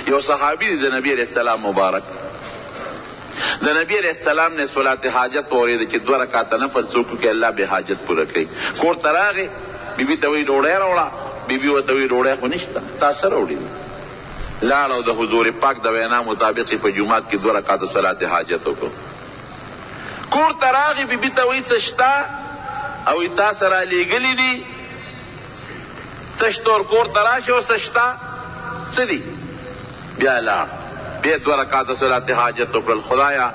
یو صحابی دی د نبی علیہ السلام مبارک، د نبی علیہ السلام نه صلات حاجت اورېده چې 2 رکعاته نفل څوک کې الله به حاجت پوره کوي. کور ته راغی، بیبي ته وایي ډوډۍ راوړه، بیبي ورته وایي ډوډۍ خو نشته، تا څه راوړي؟ لاړ او د حضور پاک د وینا مطابق په جومات کې 2 رکعاته صلات حاجت وکړو. کور ته راغی، بیبي ته وایي څه شته؟ او تا سره لیږلي دي تش تور کور ته راشه او څه شته؟ څه دي؟ بیا لاړ، بیا 2 رکعاته صلات حاجت وکړل. خدایا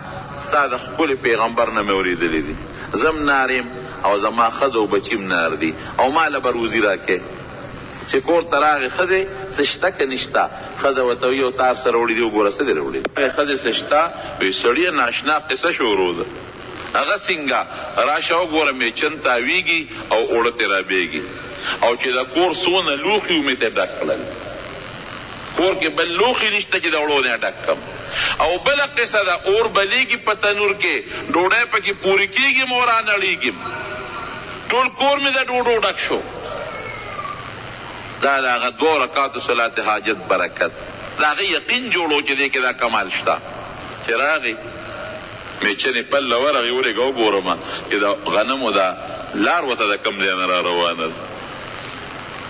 ستا د ښکلي پیغمبر نه مې اورېدلي دي، زم نار یم او زما ښځه او بچیم نار دي، او ما له به روزي راکې. چې کور ته راغې ښځې څه شته که نشته؟ ښځه ورته وایي یو تار سره وړي دي، وګوره څه دې راوړي؟ ښځې څه شته؟ وایي سړیه ناشنا قصه شروع ده. هغه څنګه؟ راشه وګوره میچن تاویږي او اوړه ترې رابیږي، او چې د کور څونه لوښي ومې ته ډک کړل. کور کې بل لوښي نشته چې د اوړو نه ډک کړم. او بله قصه ده، اور بلیږي په تنور کې، ډوډۍ پکې پورې کېږي او رانړېږي، ټول کور مې د ډوډو ډک شو. دا د هغه 2 رکعاتو صلات حاجت برکت، د هغه یقین جوړو چې دی کې دا کمال شته. چې راغی میچنې پله ورغې ورېږه وګورم چې د غنمو دا لار ورته د کوم ځای نه را روانه ده.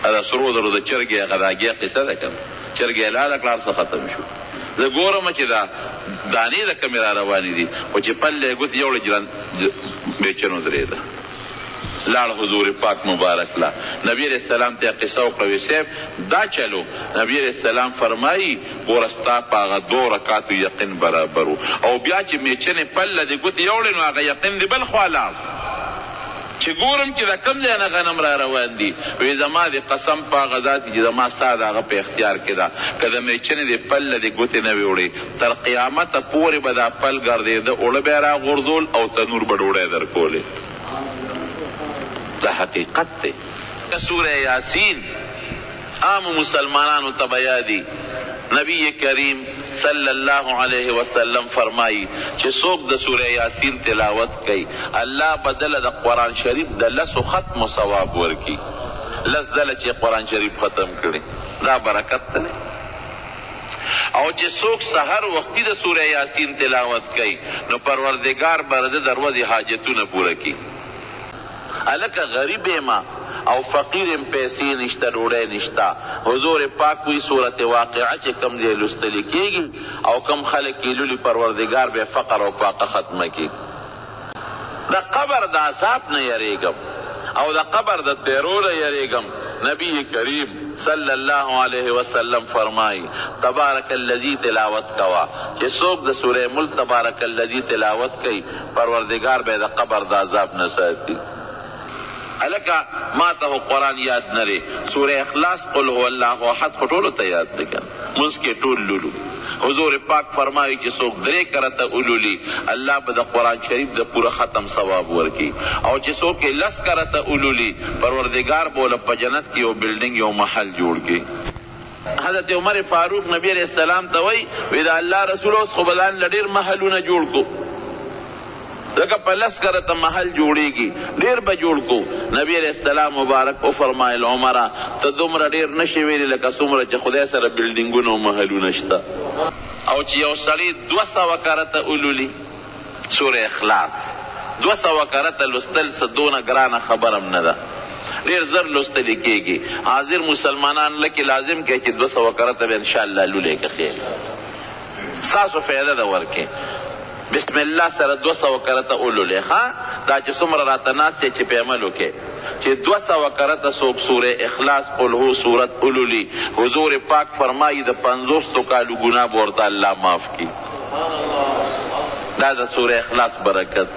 دا سرو زرو د چرګې هغه د هګۍ قصه ده که نه، چرګې لاړه کړه هر څه ختم شو. زه ګورم چې دا دانې د کمې را روانې دي، خو چې پله یې ګوتې یوړې میچن ودرېده. لاړ حضور پاک مبارک لا نبی علیہ السلام ته قصه وکړه، وی صاحب دا چلو. نبی علیہ السلام فرمایي ګوره ستا په هغه 2 رکعاتو یقین برابر و، او بیا چې میچنې پله دې ګوتې یوړې نو هغه یقین دې بل خوا لاړ. چې ګورم چې د کوم ځای نه غنم را روان دي، وی زما د قسم په هغه ذات چې زما ستا د هغه په اختیار کې ده، که د میچنې د پله د ګوتې نه وي وړې، تر قیامته پورې به دا پل ګرځېده، اوړه به یې راغورځول او تنور به ډوډۍ درکولې. دا حقیقت دی. سورہ یاسین عام مسلمانانو ته بیادي. نبی کریم صلی اللہ علیہ وسلم فرمائی چې څوک د سورہ یاسین تلاوت کوي، الله بدل د قرآن شریف د 10 ختم ثواب ورکي. 10 ځله چې قرآن شریف ختم کړي، دا برکت دی. او چې څوک سحر وختي د سورہ یاسین تلاوت کوي، نو پروردگار به د ورځې حاجتونه پوره کړي. الکه غریب ما او فقیر پیسې نشته، ډوډۍ نشته. حضور پاک وی صورت واقعه چې کم دی لوستل کېږي او کم خلک یې لولي، پروردگار به فقر او فاقه ختمه کړي. د قبر د عذاب نه یریږم او د قبر د تیرو نه یریږم. نبی کریم صلی اللہ علیہ وسلم فرمائی تبارک الذی تلاوت کوا، چې څوک د سورہ ملک تبارک الذی تلاوت کوي، پروردگار به د قبر د عذاب نه ساتي. الکه ما ته قرآن یاد نری، سورہ اخلاص قل هو الله احد خو ټولو ته یاد دی کنه، مونځ کې ټول لولو. حضور پاک فرمایي چې څوک 3 کرته اولولي، الله به د قرآن شریف د پوره ختم ثواب ورکي. او چې څوک 10 کرته اولولي، پروردگار بوله په جنت کې یو بلډینګ یو محل جوړ کړي. حضرت عمر فاروق نبی علیہ السلام ته وی دا الله رسول اوس خو بدان لډیر محلونه جوړ کو، لکه په 10 کرته محل جوړیږي، ډیر به جوړ کو. نبی علیہ السلام مبارک او فرمایل عمره ته دومره ډیر نشي ویلی لکه څومره چې خدای سره بلډینګونه او محلونه شته. او چې یو سړی 200 کرته اولولي سورہ اخلاص، 200 کرته لوستل څه دونه ګرانه خبرم نه ده، ډیر زر لوستل کېږي. حاضر مسلمانان لکه لازم کې چې 200 کرته به انشاءالله لولې که خیر ستاسو فایده ده ورکې. بسم الله سره 200 کرته اولولې ښه، دا چې څومره راته ناست چې په عمل وکې، چې 200 کرته څوک سورہ اخلاص قل هو صورت اولولي، حضور پاک فرمایي د 50 کالو ګناه به ورته الله معاف کړي. دا د سورہ اخلاص برکت.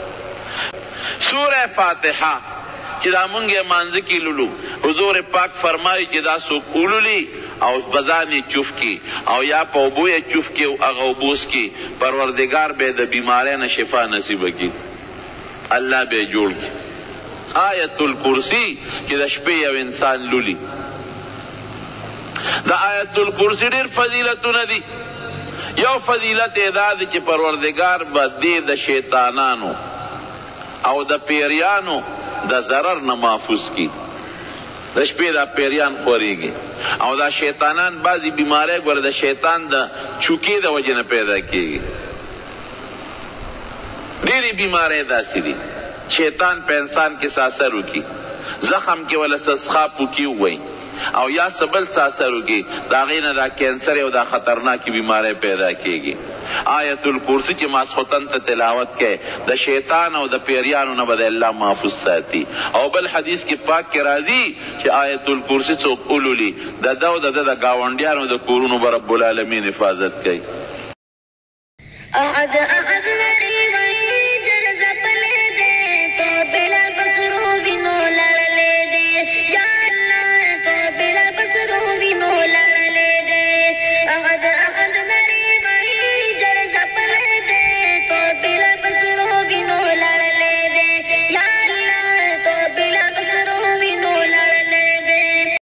سورہ فاتحه چې دا مونږ یې مانځه کې لولو، حضور پاک فرمایي چې دا څوک اولولي او بزانی چوف کی او یا په اوبو یې چوف کی او هغه اوبوس کی، پروردگار به د بیماری نه شفا نصیب کی، الله به جوړ کی. آیت الکرسی چې د شپې یو انسان لولي، د آیت الکرسی ډېر فضیلتونه دي. یو فضیلت یې دا دی چې پروردگار به دې د شیطانانو او د پیریانو د ضرر نه محفوظ کی. د شپې دا پیریان خورېږي، او دا شیطانان بعضی بیماری ګوره د شیطان د چوکې د وجې نه پیدا کېږي. ډېرې بیماری داسې دي شیطان په انسان کې څه اثر وکړي، زخم کې ولا څه څښاپ وکړي ووایي او یا څه بل څه اثر وکړي، د هغې نه دا کینسر او دا خطرناکې بیماری پیدا کېږي. آیت الکرسی چې ماسخوتن ته تلاوت کوي د شیطان او د پیریانو نه به د الله محفوظ ساتي. او بل حدیث کې پاک کې راځي چې آیت الکرسی څوک ولولي د ده او د ده د ګاونډیانو د کورونو به رب العالمین حفاظت کوي.